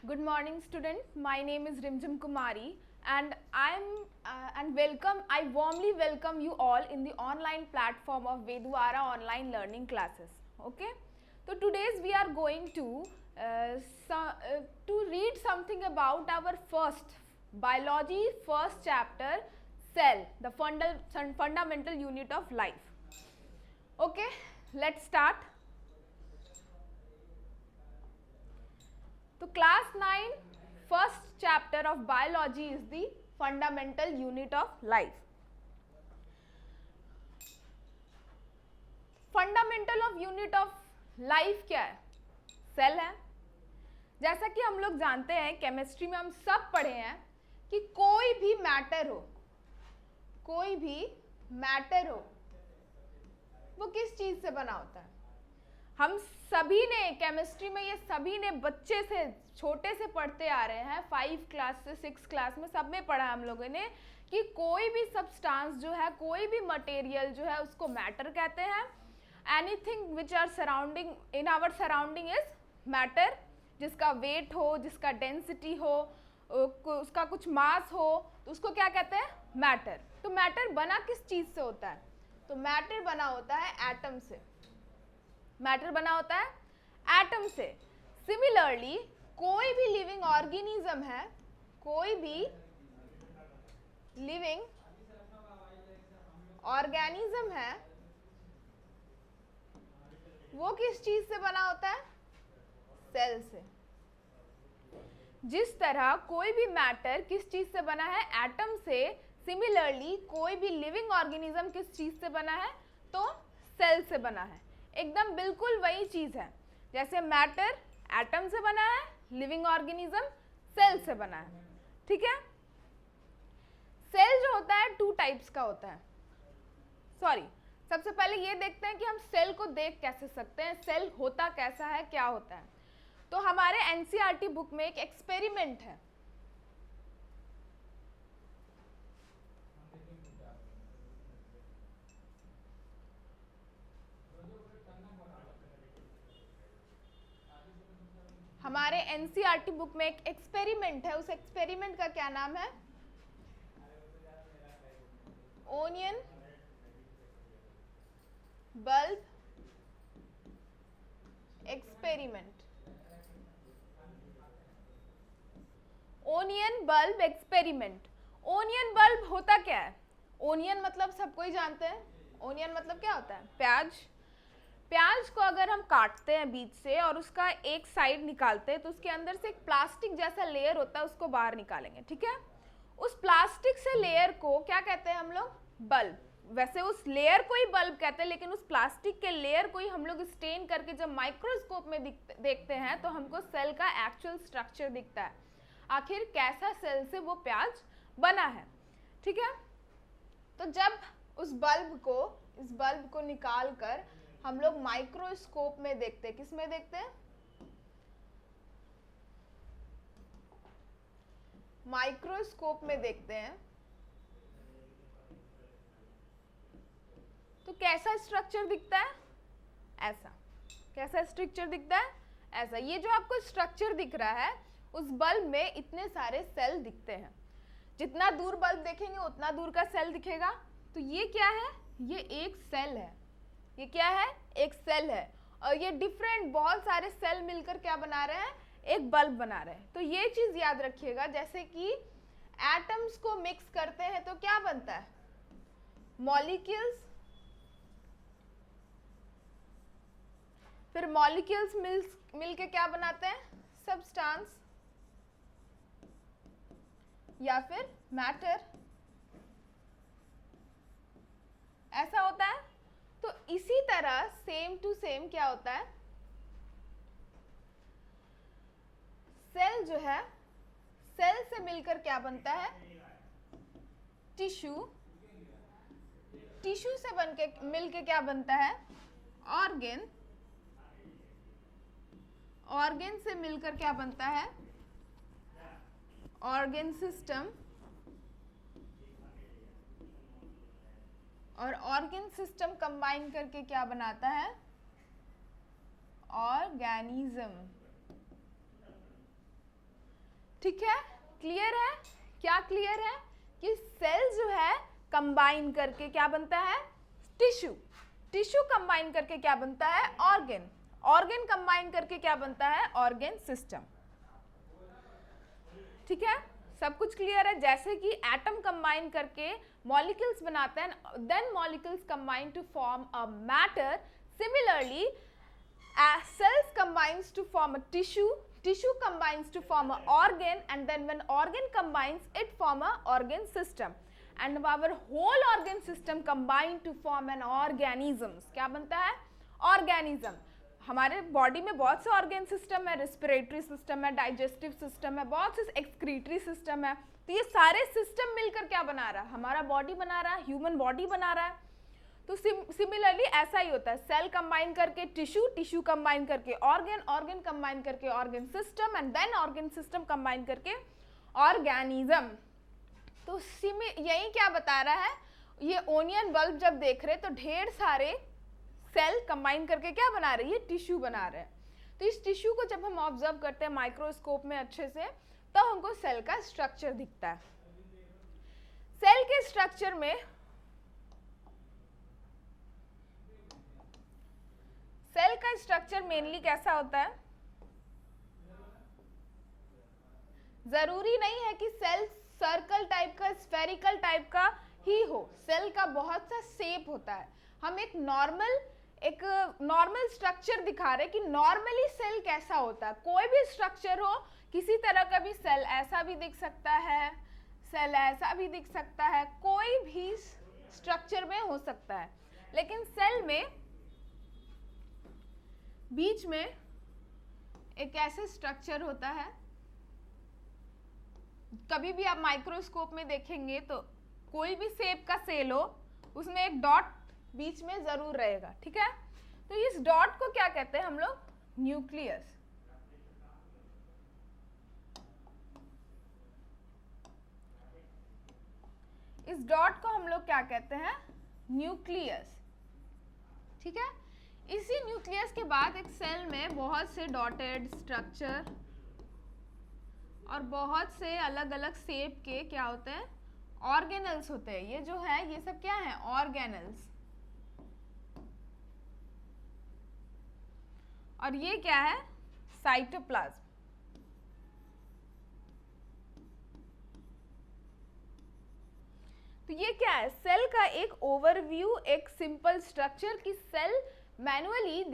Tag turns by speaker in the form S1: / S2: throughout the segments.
S1: Good morning, student. My name is Rimjim Kumari, and I warmly welcome you all in the online platform of Veduara online learning classes. Okay. So today's we are going to read something about our first biology first chapter, cell, the fundamental unit of life. Okay. Let's start. तो class 9 first chapter of biology is the fundamental unit of life. Fundamental of unit of life क्या है? Cell है. जैसा कि हम लोग जानते हैं, केमिस्ट्री में हम सब पढ़े हैं कि कोई भी मैटर हो वो किस चीज से बना होता है. हम सभी ने केमिस्ट्री में ये सभी ने बच्चे से छोटे से पढ़ते आ रहे हैं, 5 क्लास से 6 क्लास में सब में पढ़ा हम लोगों ने कि कोई भी सब्सटेंस जो है, कोई भी मटेरियल जो है उसको मैटर कहते हैं. Anything which are surrounding in our surrounding is matter. जिसका वेट हो, जिसका डेंसिटी हो, उसका कुछ मास हो, तो उसको क्या कहते हैं? मैटर. तो मैटर बना किस चीज से होता है? तो मैटर बना होता है एटम से. मैटर बना होता है एटम से. सिमिलरली कोई भी लिविंग ऑर्गेनिज्म है, कोई भी लिविंग ऑर्गेनिज्म है, वो किस चीज से बना होता है? सेल से. जिस तरह कोई भी मैटर किस चीज से बना है? एटम से. सिमिलरली कोई भी लिविंग ऑर्गेनिज्म किस चीज से बना है? तो सेल से बना है. एकदम बिल्कुल वही चीज है. जैसे मैटर एटम से बना है, लिविंग ऑर्गेनिज्म सेल से बना है. ठीक है. सेल जो होता है 2 टाइप्स का होता है. सबसे पहले ये देखते हैं कि हम सेल को देख कैसे सकते हैं, सेल होता कैसा है, क्या होता है. तो हमारे एनसीईआरटी बुक में एक एक्सपेरिमेंट है. हमारे एनसीईआरटी बुक में एक एक्सपेरिमेंट है. उस एक्सपेरिमेंट का क्या नाम है? Onion bulb experiment. Onion bulb experiment. Onion bulb होता क्या है? ओनियन मतलब सबको ही जानते हैं. ओनियन मतलब क्या होता है? प्याज. प्याज को अगर हम काटते हैं बीच से और उसका एक साइड निकालते हैं तो उसके अंदर से एक प्लास्टिक जैसा लेयर होता है, उसको बाहर निकालेंगे. ठीक है. उस प्लास्टिक से लेयर को क्या कहते हैं हम लोग? बल्ब. वैसे उस लेयर को ही बल्ब कहते हैं, लेकिन उस प्लास्टिक के लेयर को ही हम लोग स्टेन करके जब माइक्रोस्कोप में देखते हैं तो हमको सेल का एक्चुअल स्ट्रक्चर दिखता है. आखिर कैसा सेल से वो प्याज बना है. ठीक है. तो जब इस बल्ब को निकाल कर हम लोग माइक्रोस्कोप में देखते हैं. किस में देखते हैं? माइक्रोस्कोप में देखते हैं. तो कैसा स्ट्रक्चर दिखता है? ऐसा. कैसा स्ट्रक्चर दिखता है? ऐसा. ये जो आपको स्ट्रक्चर दिख रहा है, उस बल्ब में इतने सारे सेल दिखते हैं. जितना दूर बल्ब देखेंगे उतना दूर का सेल दिखेगा. तो ये क्या है? ये एक सेल है. ये क्या है? एक सेल है. और ये डिफरेंट बहुत सारे सेल मिलकर क्या बना रहे हैं? एक बल्ब बना रहे हैं. तो ये चीज याद रखिएगा, जैसे कि एटम्स को मिक्स करते हैं तो क्या बनता है? मॉलिक्यूल्स. फिर मॉलिक्यूल्स मिलके क्या बनाते हैं? सब्सटेंस या फिर मैटर. ऐसा होता है. तो इसी तरह सेम टू सेम क्या होता है? सेल जो है, सेल से मिलकर क्या बनता है? टिश्यू. टिश्यू से मिलके क्या बनता है? ऑर्गन. ऑर्गन से मिलकर क्या बनता है? Organ system. और ऑर्गन सिस्टम कंबाइन करके क्या बनाता है? ऑर्गेनिज्म. ठीक है, क्लियर है? क्या क्लियर है कि सेल जो है कंबाइन करके क्या बनता है? टिश्यू। टिश्यू कंबाइन करके क्या बनता है? ऑर्गन। ऑर्गन कंबाइन करके क्या बनता है? Organ system. ठीक है, सब कुछ क्लियर है? जैसे कि एटम कंबाइन करके मॉलिक्यूल्स बनाते हैं, then molecules combine to form a matter, similarly cells combines to form a tissue, tissue combines to form an organ, and then when organ combines it form a organ system, and our whole organ system combine to form an organisms. क्या बनता है? Organism. हमारे body में बहुत से organ system है, respiratory system है, digestive system है, बहुत से एक्सक्रीटरी सिस्टम है। तो ये सारे सिस्टम मिलकर क्या बना रहा है? हमारा बॉडी बना रहा है, ह्यूमन बॉडी बना रहा है। तो सिमिलरली ऐसा ही होता है, सेल कंबाइन करके टिश्यू, टिश्यू कंबाइन करके ऑर्गन, ऑर्गन कंबाइन करके organ system, and then organ system combine करके ऑर्गेनिज्म। तो यही क्या बता रहा है, ये ओनियन बल्ब जब देख रहे तो ढेर सारे सेल कंबाइन करके क्या बना रहे हैं? ये टिश्यू बना रहे हैं। तो इस टिश्यू को जब हम ऑब्जर्व करते हैं माइक्रोस्कोप में अच्छे से, तो हमको सेल का स्ट्रक्चर दिखता है। सेल के स्ट्रक्चर में सेल का स्ट्रक्चर मेनली कैसा होता है? जरूरी नहीं है कि सेल सर्कल टाइप का, स्फेरिकल टाइप का ही हो। सेल का बहुत सा शेप होता है। हम एक नॉर्मल स्ट्रक्चर दिखा रहे कि नॉर्मली सेल कैसा होता है। कोई भी स्ट्रक्चर हो, किसी तरह का भी, सेल ऐसा भी दिख सकता है, सेल ऐसा भी दिख सकता है, कोई भी स्ट्रक्चर में हो सकता है। लेकिन सेल में बीच में एक ऐसे स्ट्रक्चर होता है, कभी भी आप माइक्रोस्कोप में देखेंगे तो कोई भी शेप का सेल हो, उसमें एक डॉट बीच में जरूर रहेगा। ठीक है, तो इस डॉट को क्या कहते हैं हम लोग? न्यूक्लियस। इस डॉट को हम लोग क्या कहते हैं? न्यूक्लियस। ठीक है, इसी न्यूक्लियस के बाद एक सेल में बहुत से डॉटेड स्ट्रक्चर और बहुत से अलग अलग शेप के क्या होते हैं? ऑर्गेनल्स होते हैं। ये जो है ये सब क्या है? ऑर्गेनल्स। और ये क्या है? साइटोप्लाज्म। तो ये क्या है? सेल का एक ओवरव्यू, एक सिंपल स्ट्रक्चर कि सेल मैनुअली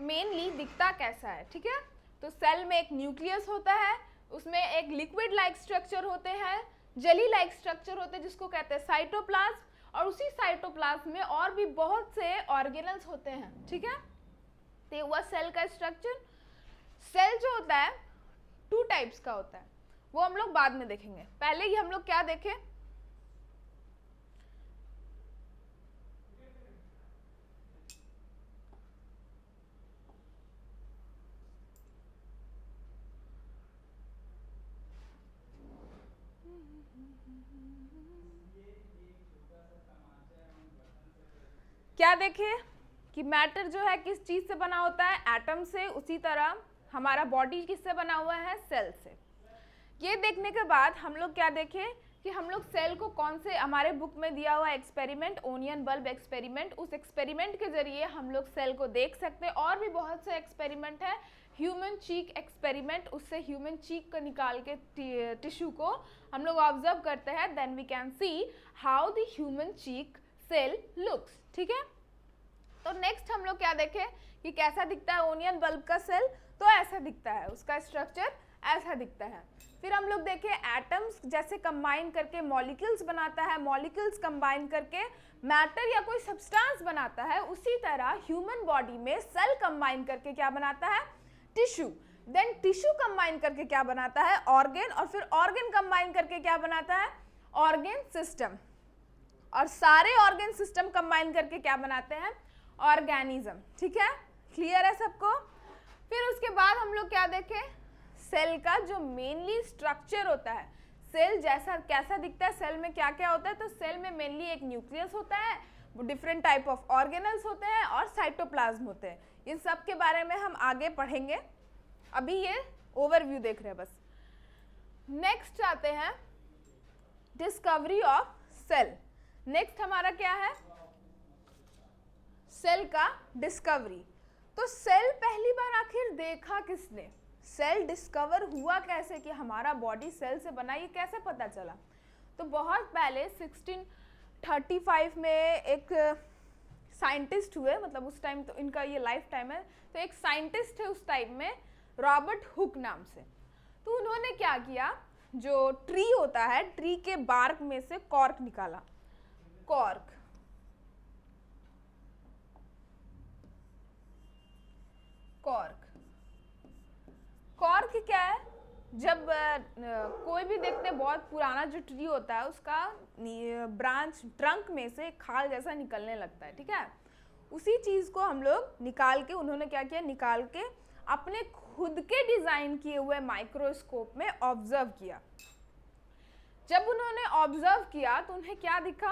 S1: मेनली दिखता कैसा है। ठीक है, तो सेल में एक न्यूक्लियस होता है, उसमें एक लिक्विड लाइक स्ट्रक्चर होते हैं, जेली लाइक स्ट्रक्चर होते हैं जिसको कहते हैं साइटोप्लाज्म, और उसी साइटोप्लाज्म में और भी बहुत से ऑर्गेनल्स होते हैं। ठीक है, तो ये हुआ सेल का स्ट्रक्चर। सेल जो होता है 2 टाइप्स का होता है, वो हम लोग बाद में देखेंगे। पहले ही हम लोग क्या देखें? क्या देखें कि मैटर जो है किस चीज से बना होता है? एटम से। उसी तरह हमारा बॉडी किससे बना हुआ है? सेल से। ये देखने के बाद हम लोग क्या देखें कि हम लोग सेल को कौन से, हमारे बुक में दिया हुआ एक्सपेरिमेंट, ओनियन बल्ब एक्सपेरिमेंट, उस एक्सपेरिमेंट के जरिए हम लोग सेल को देख सकते हैं। और भी बहुत से एक्सपेरिमेंट है, ह्यूमन चीक एक्सपेरिमेंट, उससे ह्यूमन चीक को निकाल के टिश्यू को हम लोग ऑब्जर्व करते हैं, then we can see how the human cheek cell looks. ठीक है, तो नेक्स्ट हम लोग क्या देखें कि कैसा दिखता है ओनियन बल्ब का सेल? तो ऐसा दिखता है, उसका स्ट्रक्चर ऐसा दिखता है। फिर हम लोग देखें एटम्स जैसे कंबाइन करके मॉलिक्यूल्स बनाता है, मॉलिक्यूल्स कंबाइन करके मैटर या कोई सब्सटेंस बनाता है, उसी तरह ह्यूमन बॉडी में सेल कंबाइन करके क्या बनाता है? टिश्यू। देन टिश्यू कंबाइन करके क्या बनाता है? ऑर्गन। और फिर ऑर्गन कंबाइन करके क्या बनाता है? Organ system. और सारे ऑर्गन सिस्टम कंबाइन करके क्या बनाते हैं? ऑर्गेनिज्म। ठीक है, क्लियर है सबको? फिर उसके बाद हम लोग क्या देखें? सेल का जो मेनली स्ट्रक्चर होता है, सेल जैसा कैसा दिखता है, सेल में क्या क्या होता है? तो सेल में मेनली एक न्यूक्लियस होता है, डिफरेंट टाइप ऑफ ऑर्गेनल्स होते हैं और साइटोप्लाज्म होते हैं। इन सब के बारे में हम आगे पढ़ेंगे, अभी ये ओवरव्यू देख रहे हैं बस। नेक्स्ट आते हैं डिस्कवरी ऑफ सेल। नेक्स्ट हमारा क्या है, सेल का डिस्कवरी। तो सेल पहली बार आखिर देखा किसने, सेल डिस्कवर हुआ कैसे कि हमारा बॉडी सेल से बना, ये कैसे पता चला? तो बहुत पहले 1635 में एक साइंटिस्ट हुए, मतलब उस टाइम तो इनका ये लाइफ टाइम है, तो एक साइंटिस्ट है उस टाइम में रॉबर्ट हुक नाम से। तो उन्होंने क्या किया, जो ट्री होता है, ट्री के बार्क में से कॉर्क निकाला। कॉर्क, कॉर्क, कॉर्क क्या है? जब कोई भी देखते हैं बहुत पुराना जो ट्री होता है उसका ब्रांच, ट्रंक में से खाल जैसा निकलने लगता है, ठीक है? उसी चीज को हम लोग निकाल के, उन्होंने क्या किया, निकाल के अपने खुद के डिजाइन किए हुए माइक्रोस्कोप में ऑब्जर्व किया। जब उन्होंने ऑब्जर्व किया तो उन्हें क्या दिखा,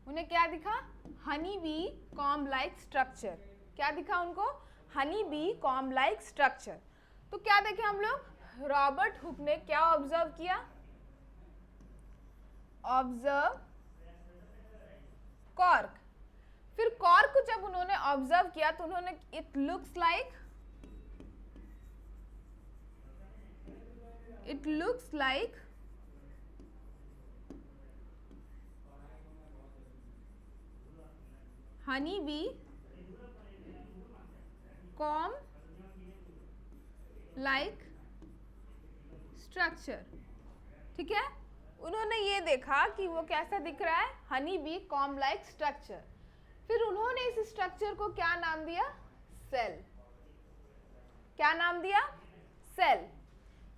S1: उन्हें क्या दिखा, honey bee comb like structure. क्या दिखा उनको, honey bee comb like structure. तो क्या देखे हम लोग, रॉबर्ट हुक ने क्या ऑब्जर्व किया, ऑब्जर्व कॉर्क। फिर कॉर्क को जब उन्होंने ऑब्जर्व किया तो उन्होंने, it looks like honey bee comb like structure, ठीक है? उन्होंने ये देखा कि वो कैसा दिख रहा है, honey bee comb like structure. फिर उन्होंने इस स्ट्रक्चर को क्या नाम दिया, सेल। क्या नाम दिया, सेल।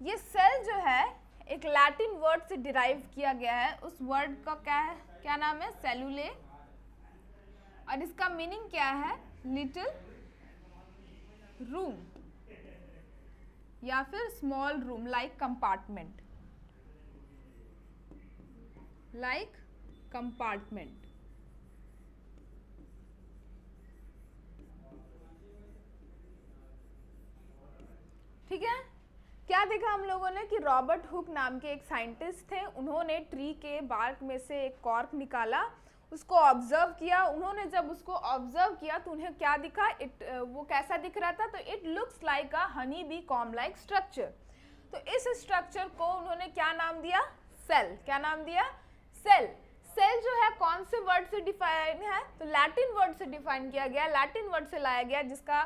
S1: ये सेल जो है एक लैटिन वर्ड से डिराइव किया गया है, उस वर्ड का क्या है, क्या नाम है, सेलुले, और इसका मीनिंग क्या है, लिटिल रूम या फिर small room, like compartment, like compartment. ठीक है? क्या देखा हम लोगों ने कि रॉबर्ट हुक नाम के एक साइंटिस्ट थे, उन्होंने ट्री के बार्क में से एक कॉर्क निकाला, उसको ऑब्जर्व किया। उन्होंने जब उसको ऑब्जर्व किया तो उन्हें क्या दिखा, वो कैसा दिख रहा था, तो it looks like a honey bee comb like structure. तो इस स्ट्रक्चर को उन्होंने क्या नाम दिया, सेल। क्या नाम दिया, सेल। सेल जो है कौन से वर्ड से डिफाइन है, तो लैटिन वर्ड से डिफाइन किया गया, लैटिन वर्ड से लाया गया, जिसका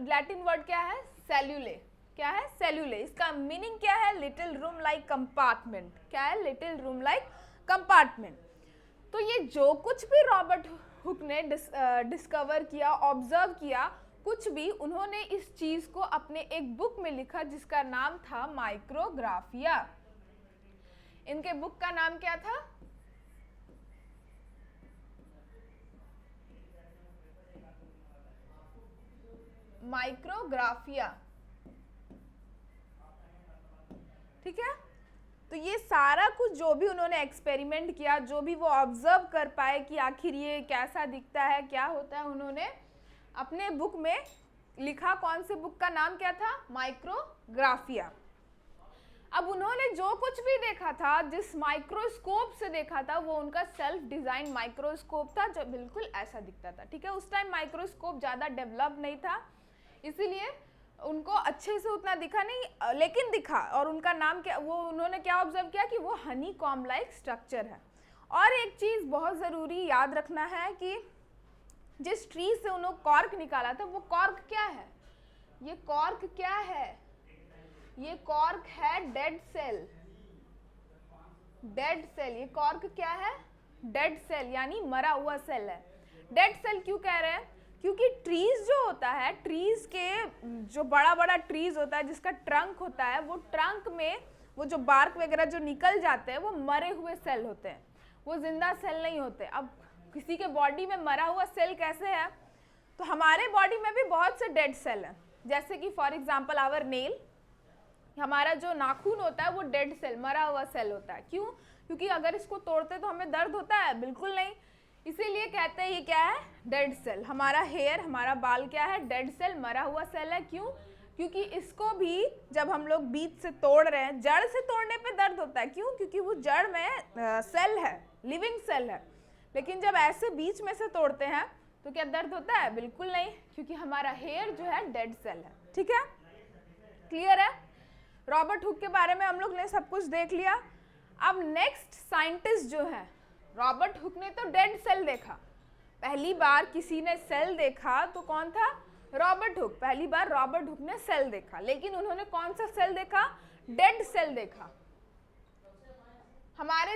S1: लैटिन वर्ड क्या है, सेल्यूले। क्या है, सेल्यूले। इसका मीनिंग क्या है, लिटिल रूम लाइक कंपार्टमेंट। क्या है, लिटिल रूम लाइक कंपार्टमेंट। तो ये जो कुछ भी रॉबर्ट हुक ने डिस्कवर किया, ऑब्जर्व किया, कुछ भी, उन्होंने इस चीज को अपने एक बुक में लिखा जिसका नाम था माइक्रोग्राफिया। इनके बुक का नाम क्या था, माइक्रोग्राफिया। ठीक है? तो ये सारा कुछ जो भी उन्होंने एक्सपेरिमेंट किया, जो भी वो ऑब्जर्व कर पाए कि आखिर ये कैसा दिखता है, क्या होता है, उन्होंने अपने बुक में लिखा। कौन से बुक का नाम क्या था, माइक्रोग्राफिया। अब उन्होंने जो कुछ भी देखा था, जिस माइक्रोस्कोप से देखा था, वो उनका सेल्फ डिजाइन माइक्रोस्कोप था, जो बिल्कुल ऐसा दिखता था। ठीक है? उस टाइम माइक्रोस्कोप ज़्यादा डेवलप नहीं था, इसीलिए उनको अच्छे से उतना दिखा नहीं, लेकिन दिखा। और उनका नाम क्या, वो उन्होंने क्या ऑब्जर्व किया कि वो हनी कॉम्ब लाइक स्ट्रक्चर है। और एक चीज़ बहुत ज़रूरी याद रखना है कि जिस ट्री से उन्होंने कॉर्क निकाला था, वो कॉर्क क्या है, ये कॉर्क क्या है, ये कॉर्क है डेड सेल। डेड सेल, ये कॉर्क क्या है, डेड सेल, यानी मरा हुआ सेल है। डेड सेल क्यों कह रहे हैं, क्योंकि ट्रीज जो होता है, ट्रीज के जो बड़ा बड़ा ट्रीज होता है, जिसका ट्रंक होता है, वो ट्रंक में वो जो बार्क वगैरह जो निकल जाते हैं, वो मरे हुए सेल होते हैं, वो जिंदा सेल नहीं होते। अब किसी के बॉडी में मरा हुआ सेल कैसे है, तो हमारे बॉडी में भी बहुत से डेड सेल हैं। जैसे कि फॉर एग्जाम्पल आवर नेल, हमारा जो नाखून होता है वो डेड सेल, मरा हुआ सेल होता है। क्यों? क्योंकि अगर इसको तोड़ते तो हमें दर्द होता है, बिल्कुल नहीं। इसीलिए कहते हैं ये क्या है, डेड सेल। हमारा हेयर, हमारा बाल क्या है, डेड सेल, मरा हुआ सेल है। क्यों? क्योंकि इसको भी जब हम लोग बीच से तोड़ रहे हैं, जड़ से तोड़ने पे दर्द होता है। क्यों? क्योंकि वो जड़ में सेल है, लिविंग सेल है। लेकिन जब ऐसे बीच में से तोड़ते हैं तो क्या दर्द होता है? बिल्कुल नहीं, क्योंकि हमारा हेयर जो है डेड सेल है। ठीक है, क्लियर है? रॉबर्ट हुक के बारे में हम लोग ने सब कुछ देख लिया। अब नेक्स्ट साइंटिस्ट जो है, रॉबर्ट हुक ने तो डेड सेल देखा। पहली बार किसी ने सेल देखा तो कौन था? Robert Hooke. पहली बार रॉबर्ट हुक ने सेल देखा, लेकिन उन्होंने कौन सा सेल देखा? डेड सेल देखा। हमारे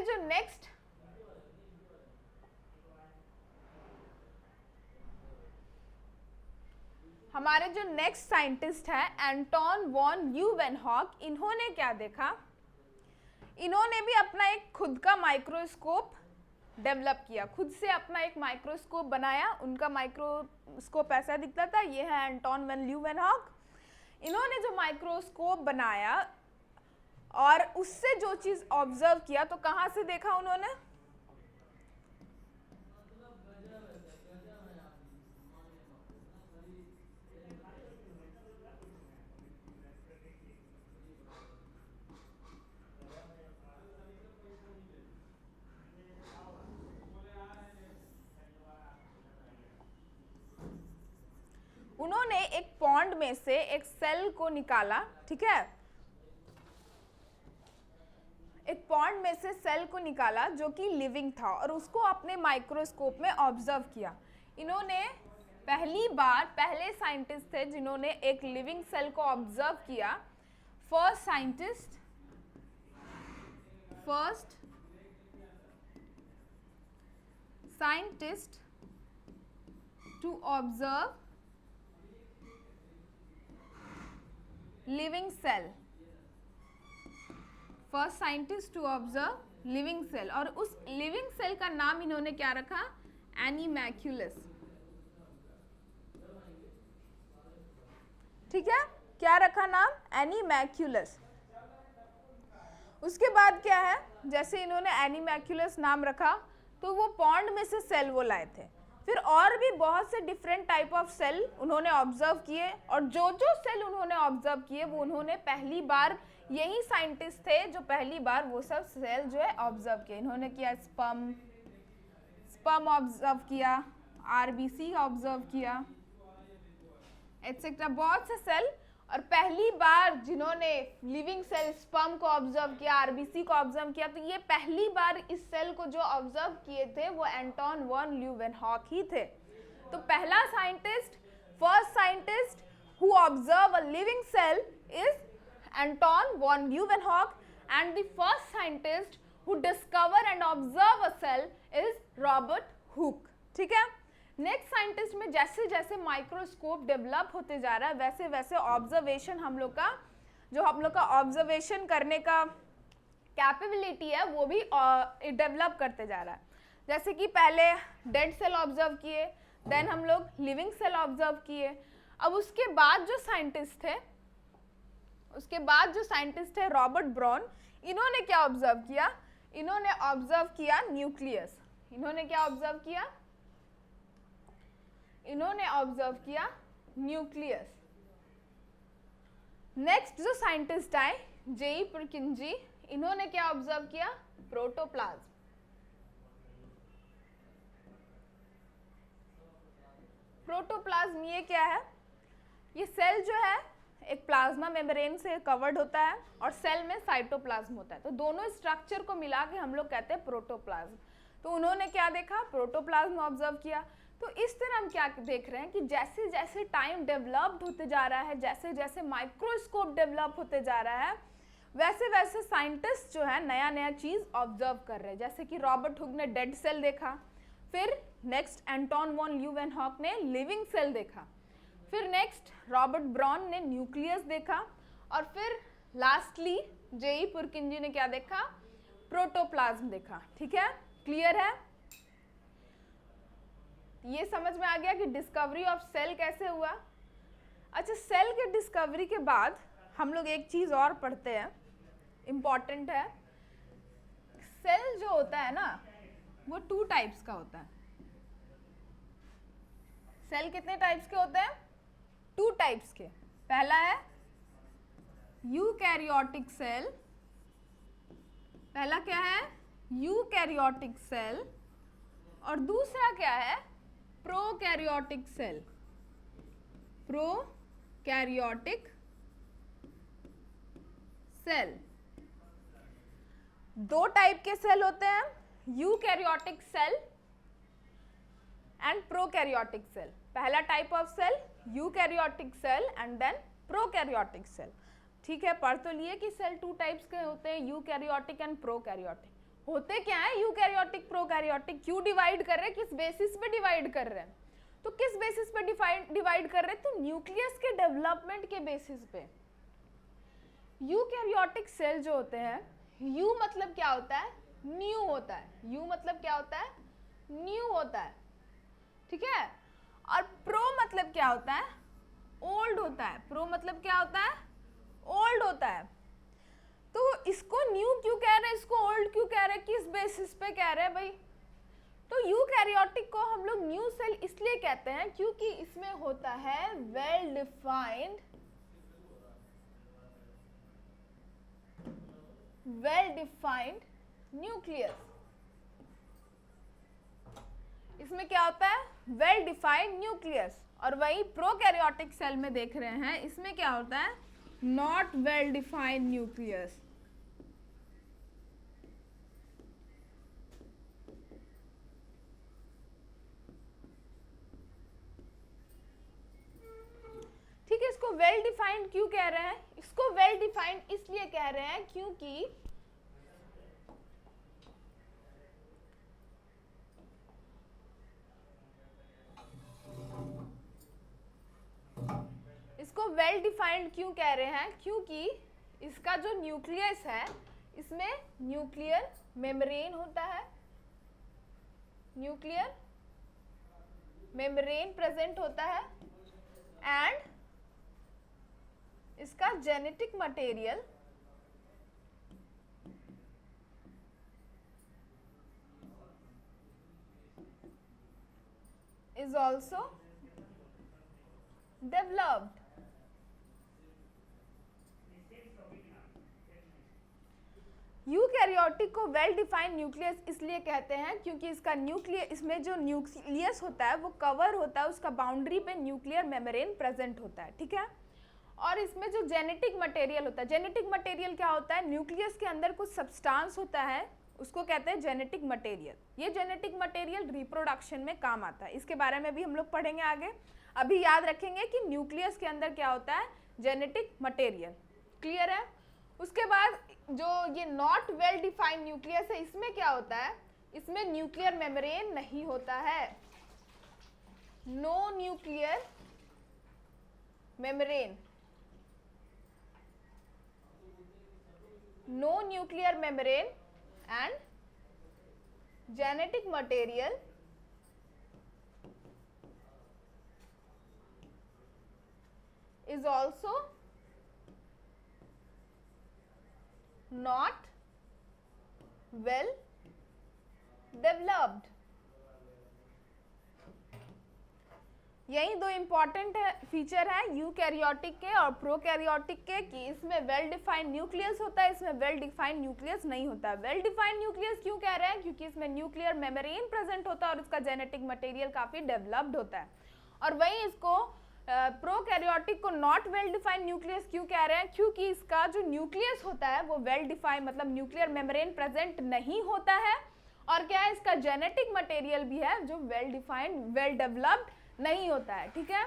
S1: जो नेक्स्ट साइंटिस्ट है एंटोन वॉन ल्यूवेनहॉक, इन्होंने क्या देखा? इन्होंने भी अपना एक खुद का माइक्रोस्कोप डेवलप किया, खुद से अपना एक माइक्रोस्कोप बनाया। उनका माइक्रोस्कोप ऐसा दिखता था। ये है एंटोन वॉन ल्यूवेनहॉक। इन्होंने जो माइक्रोस्कोप बनाया और उससे जो चीज ऑब्जर्व किया, तो कहाँ से देखा उन्होंने? उन्होंने एक पॉन्ड में से एक सेल को निकाला। ठीक है, एक पॉन्ड में से सेल को निकाला जो कि लिविंग था, और उसको अपने माइक्रोस्कोप में ऑब्जर्व किया। इन्होंने पहले साइंटिस्ट थे जिन्होंने एक लिविंग सेल को ऑब्जर्व किया। First scientist to observe living cell, first scientist to observe living cell. और उस लिविंग सेल का नाम इन्होंने क्या रखा? एनीमैक्युलस। ठीक है, क्या रखा नाम? एनीमैक्युलस। उसके बाद क्या है, जैसे इन्होंने एनीमैक्युलस नाम रखा तो वो पॉन्ड में से सेल वो लाए थे। फिर और भी बहुत से डिफरेंट टाइप ऑफ सेल उन्होंने ऑब्जर्व किए, और जो जो सेल उन्होंने ऑब्जर्व किए वो उन्होंने पहली बार, यही साइंटिस्ट थे जो पहली बार वो सब सेल जो है ऑब्जर्व किए। इन्होंने किया स्पर्म ऑब्जर्व किया, आरबीसी ऑब्जर्व किया, एटसेट्रा, बहुत से सेल। और पहली बार जिन्होंने लिविंग सेल स्पर्म को ऑब्जर्व किया, आरबीसी को ऑब्जर्व किया, तो ये पहली बार इस सेल को जो ऑब्जर्व किए थे वो एंटोन वॉन ल्यूवेनहॉक ही थे। तो पहला scientist, first scientist who observe a living cell is Anton van Leeuwenhoek, and the first scientist who discover and observe a cell is Robert Hooke. ठीक है, नेक्स्ट साइंटिस्ट में जैसे जैसे माइक्रोस्कोप डेवलप होते जा रहा है, वैसे वैसे ऑब्जर्वेशन हम लोग का ऑब्जर्वेशन करने का कैपेबिलिटी है वो भी डेवलप करते जा रहा है। जैसे कि पहले डेड सेल ऑब्जर्व किए, देन हम लोग लिविंग सेल ऑब्जर्व किए। अब उसके बाद जो साइंटिस्ट थे रॉबर्ट ब्राउन, इन्होंने क्या ऑब्जर्व किया? इन्होंने ऑब्जर्व किया न्यूक्लियस। इन्होंने ऑब्जर्व किया न्यूक्लियस। नेक्स्ट जो साइंटिस्ट आए, जेई पुरकिंजी, इन्होंने क्या ऑब्जर्व किया? प्रोटोप्लाज्म। प्रोटोप्लाज्म ये क्या है? ये सेल जो है एक प्लाज्मा मेम्ब्रेन से कवर्ड होता है और सेल में साइटोप्लाज्म होता है, तो दोनों स्ट्रक्चर को मिला के हम लोग कहते हैं प्रोटोप्लाज्म। तो उन्होंने क्या देखा? प्रोटोप्लाज्म ऑब्जर्व किया। तो इस तरह हम क्या देख रहे हैं कि जैसे जैसे टाइम डेवलप्ड होते जा रहा है, जैसे जैसे माइक्रोस्कोप डेवलप होते जा रहा है, वैसे वैसे साइंटिस्ट जो है नया नया चीज़ ऑब्जर्व कर रहे हैं। जैसे कि रॉबर्ट हुक ने डेड सेल देखा, फिर नेक्स्ट एंटोन वॉन ल्यूवेनहॉक ने लिविंग सेल देखा, फिर नेक्स्ट रॉबर्ट ब्राउन ने न्यूक्लियस देखा, और फिर लास्टली जेई पुरकिंजी ने क्या देखा? प्रोटोप्लाज्म देखा। ठीक है, क्लियर है? ये समझ में आ गया कि डिस्कवरी ऑफ सेल कैसे हुआ। अच्छा, सेल के डिस्कवरी के बाद हम लोग एक चीज और पढ़ते हैं, इम्पॉर्टेंट है। सेल जो होता है ना वो 2 टाइप्स का होता है। सेल कितने टाइप्स के होते हैं? 2 टाइप्स के। पहला है यूकैरियोटिक सेल, पहला क्या है? यूकैरियोटिक सेल, और दूसरा क्या है? Prokaryotic cell. Prokaryotic cell. 2 type के सेल होते हैं, eukaryotic cell and prokaryotic cell. पहला type of cell eukaryotic cell and then prokaryotic cell. ठीक है, पढ़ तो लिए कि सेल 2 टाइप्स के होते हैं, यूकैरियोटिक एंड प्रोकैरियोटिक। होते क्या है यूकैरियोटिक प्रोकैरियोटिक? क्यों डिवाइड कर रहे हैं, किस बेसिस पे डिवाइड कर रहे हैं? तो किस बेसिस पे डिवाइड कर रहे हैं? तो न्यूक्लियस के डेवलपमेंट के बेसिस पे। यूकैरियोटिक सेल जो होते हैं, यू मतलब क्या होता है? न्यू होता है। यू मतलब क्या होता है? न्यू होता है, ठीक है। और प्रो मतलब क्या होता है? ओल्ड होता है। प्रो मतलब क्या होता है? ओल्ड होता है। तो इसको न्यू क्यों कह रहे हैं, इसको ओल्ड क्यों कह रहे हैं, किस बेसिस पे कह रहे हैं भाई? तो यूकैरियोटिक को हम लोग न्यू सेल इसलिए कहते हैं क्योंकि इसमें होता है वेल डिफाइंड न्यूक्लियस। इसमें क्या होता है? Well defined nucleus. और वही प्रोकैरियोटिक सेल में देख रहे हैं, इसमें क्या होता है? Not well defined nucleus. ठीक है, इसको वेल डिफाइंड क्यों कह रहे हैं? इसको वेल डिफाइंड इसलिए कह रहे हैं क्योंकि इसको वेल डिफाइंड क्यों कह रहे हैं? क्योंकि इसका जो न्यूक्लियस है, इसमें न्यूक्लियर मेम्ब्रेन होता है, न्यूक्लियर मेम्ब्रेन प्रेजेंट होता है, एंड इसका genetic material is also developed. Eukaryotic को वेल डिफाइंड न्यूक्लियस इसलिए कहते हैं क्योंकि इसका न्यूक्लियस, इसमें जो न्यूक्लियस होता है वो कवर होता है, उसका बाउंड्री पे न्यूक्लियर मेम्ब्रेन प्रेजेंट होता है, ठीक है। और इसमें जो जेनेटिक मटेरियल होता है, जेनेटिक मटेरियल क्या होता है? न्यूक्लियस के अंदर कुछ सब्सटेंस होता है, उसको कहते हैं जेनेटिक मटेरियल। ये जेनेटिक मटेरियल रिप्रोडक्शन में काम आता है, इसके बारे में भी हम लोग पढ़ेंगे आगे। अभी याद रखेंगे कि न्यूक्लियस के अंदर क्या होता है? Genetic material. क्लियर है? उसके बाद जो ये नॉट वेल डिफाइंड न्यूक्लियस है, इसमें क्या होता है? इसमें न्यूक्लियर मेम्ब्रेन नहीं होता है, no nuclear membrane, no nuclear membrane, and genetic material is also not well developed. यही 2 इंपॉर्टेंट फीचर है यूकैरियोटिक के और प्रोकैरियोटिक के, कि इसमें वेल डिफाइंड न्यूक्लियस होता है, इसमें वेल डिफाइंड न्यूक्लियस नहीं होता है। वेल डिफाइंड न्यूक्लियस क्यों कह रहे हैं? क्योंकि इसमें न्यूक्लियर मेम्ब्रेन प्रेजेंट होता है और इसका जेनेटिक मटेरियल काफी डेवलप्ड होता है। और वही इसको प्रोकैरियोटिक को नॉट वेल डिफाइंड न्यूक्लियस क्यों कह रहे हैं? क्योंकि इसका जो न्यूक्लियस होता है वो वेल डिफाइंड, मतलब न्यूक्लियर मेम्ब्रेन प्रेजेंट नहीं होता है, और क्या है? इसका जेनेटिक मटेरियल भी है जो वेल डिफाइंड, वेल डेवलप्ड नहीं होता है, ठीक है।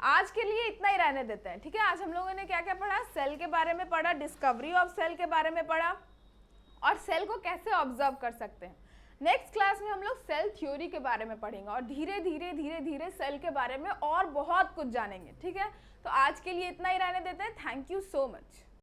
S1: आज के लिए इतना ही रहने देते हैं, ठीक है। आज हम लोगों ने क्या क्या पढ़ा? सेल के बारे में पढ़ा, डिस्कवरी ऑफ सेल के बारे में पढ़ा, और सेल को कैसे ऑब्जर्व कर सकते हैं। नेक्स्ट क्लास में हम लोग सेल थ्योरी के बारे में पढ़ेंगे और धीरे धीरे सेल के बारे में और बहुत कुछ जानेंगे, ठीक है। तो आज के लिए इतना ही रहने देते हैं। Thank you so much.